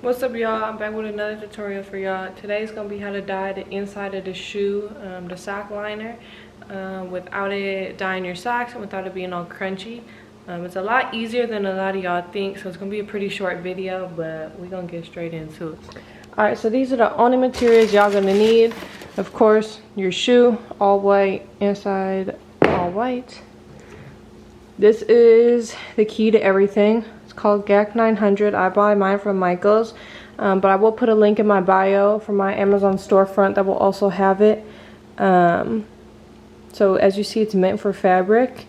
What's up, y'all? I'm back with another tutorial for y'all. Today's gonna be how to dye the inside of the shoe, the sock liner, without it dyeing your socks and without it being all crunchy. It's a lot easier than a lot of y'all think, so it's gonna be a pretty short video, but we're gonna get straight into it. Alright, so these are the only materials y'all gonna need. Of course, your shoe, all white, inside all white. This is the key to everything. It's called GAC 900. I buy mine from Michaels, but I will put a link in my bio for my Amazon storefront that will also have it. So as you see, it's meant for fabric,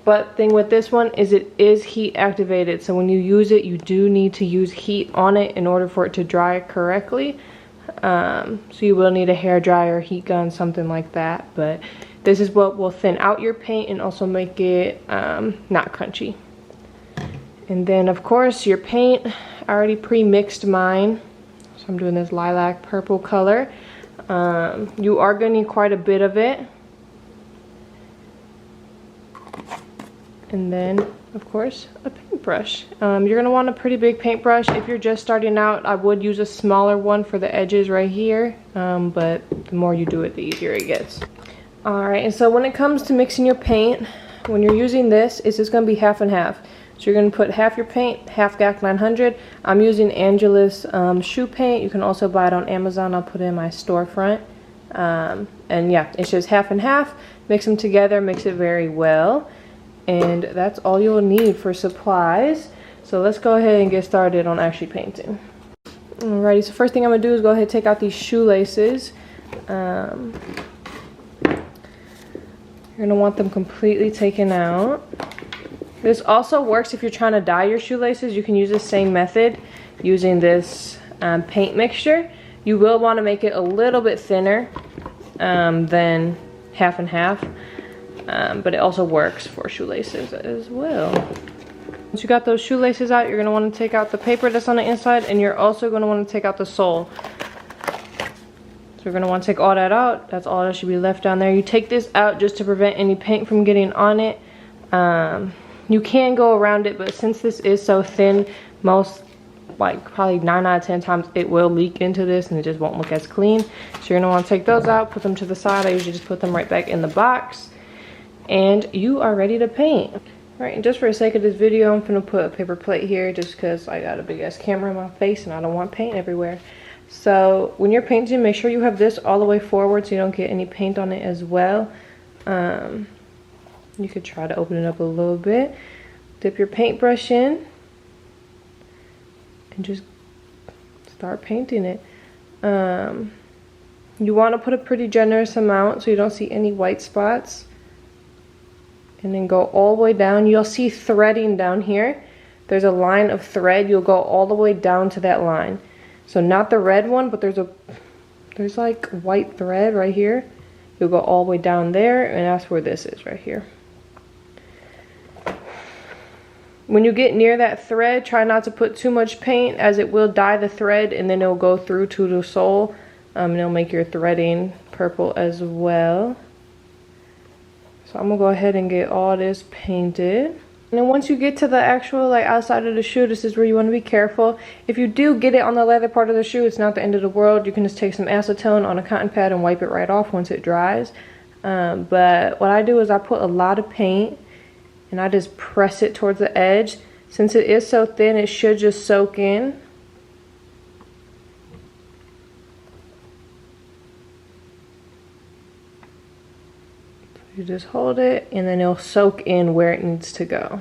but thing with this one is it is heat activated, so when you use it you do need to use heat on it in order for it to dry correctly. So you will need a hair dryer, heat gun, something like that, but this is what will thin out your paint and also make it not crunchy. And then of course your paint, I already pre-mixed mine, so I'm doing this lilac purple color. You are going to need quite a bit of it. And then of course a paintbrush. You're going to want a pretty big paintbrush. If you're just starting out, I would use a smaller one for the edges right here, but the more you do it, the easier it gets. Alright, and so when it comes to mixing your paint, when you're using this, it's just going to be half and half. So you're going to put half your paint, half GAC 900. I'm using Angelus shoe paint. You can also buy it on Amazon. I'll put it in my storefront. And yeah, it's just half and half. Mix them together, mix it very well. And that's all you'll need for supplies. So let's go ahead and get started on actually painting. Alrighty, so first thing I'm going to do is go ahead and take out these shoelaces. You're going to want them completely taken out. This also works if you're trying to dye your shoelaces. You can use the same method using this paint mixture. You will want to make it a little bit thinner than half and half, but it also works for shoelaces as well. Once you got those shoelaces out, you're going to want to take out the paper that's on the inside, and you're also going to want to take out the sole. So we're going to want to take all that out. That's all that should be left down there. You take this out just to prevent any paint from getting on it. You can go around it, but since this is so thin, most, like probably 9 out of 10 times, it will leak into this and it just won't look as clean. So you're going to want to take those out, put them to the side. I usually just put them right back in the box. And you are ready to paint. Alright, and just for the sake of this video, I'm going to put a paper plate here just because I got a big ass camera in my face and I don't want paint everywhere. So when you're painting, make sure you have this all the way forward so you don't get any paint on it as well. You could try to open it up a little bit. Dip your paintbrush in and just start painting it. You want to put a pretty generous amount so you don't see any white spots. And then go all the way down. You'll see threading down here. There's a line of thread. You'll go all the way down to that line. So not the red one, but there's like white thread right here. You'll go all the way down there, and that's where this is right here. When you get near that thread, try not to put too much paint, as it will dye the thread and then it'll go through to the sole. And it'll make your threading purple as well. So I'm gonna go ahead and get all this painted. And then once you get to the actual like outside of the shoe, this is where you want to be careful. If you do get it on the leather part of the shoe, it's not the end of the world. You can just take some acetone on a cotton pad and wipe it right off once it dries. But what I do is I put a lot of paint and I just press it towards the edge. Since it is so thin, it should just soak in. You just hold it and then it'll soak in where it needs to go.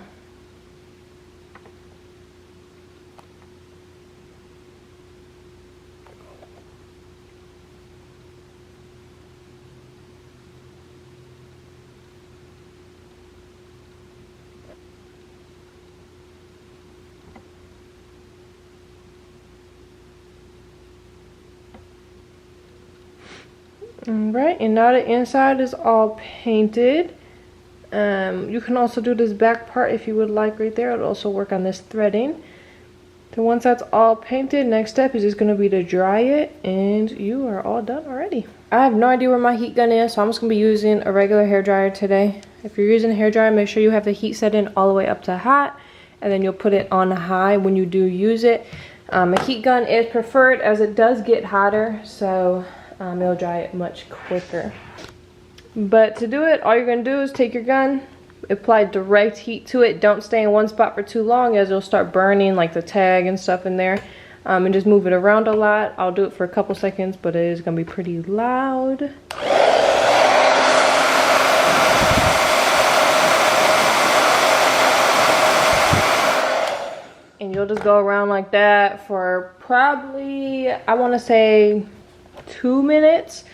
Alright, and now the inside is all painted. You can also do this back part if you would like right there. It'll also work on this threading. Then once that's all painted, next step is just going to be to dry it, and you are all done already. I have no idea where my heat gun is, so I'm just going to be using a regular hair dryer today. If you're using a hair dryer, make sure you have the heat set in all the way up to hot, and then you'll put it on high when you do use it. A heat gun is preferred as it does get hotter, so it'll dry it much quicker. But to do it, all you're going to do is take your gun, apply direct heat to it. Don't stay in one spot for too long, as it'll start burning like the tag and stuff in there. And just move it around a lot. I'll do it for a couple seconds, but it is going to be pretty loud. And you'll just go around like that for probably, I want to say 2 minutes.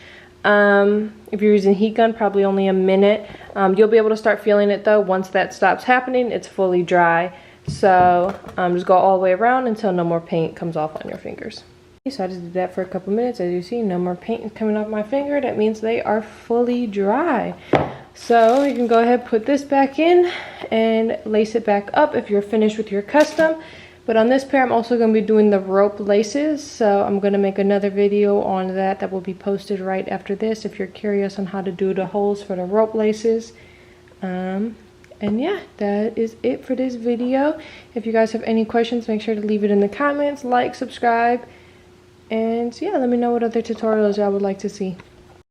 If you're using heat gun, probably only a minute. You'll be able to start feeling it though. Once that stops happening, it's fully dry. So just go all the way around until no more paint comes off on your fingers. So I just did that for a couple minutes. As you see, no more paint is coming off my finger. That means they are fully dry. So you can go ahead, put this back in and lace it back up if you're finished with your custom. But on this pair, I'm also going to be doing the rope laces. So I'm going to make another video on that will be posted right after this if you're curious on how to do the holes for the rope laces. And yeah, that is it for this video. If you guys have any questions, make sure to leave it in the comments, like, subscribe. And yeah, let me know what other tutorials y'all would like to see.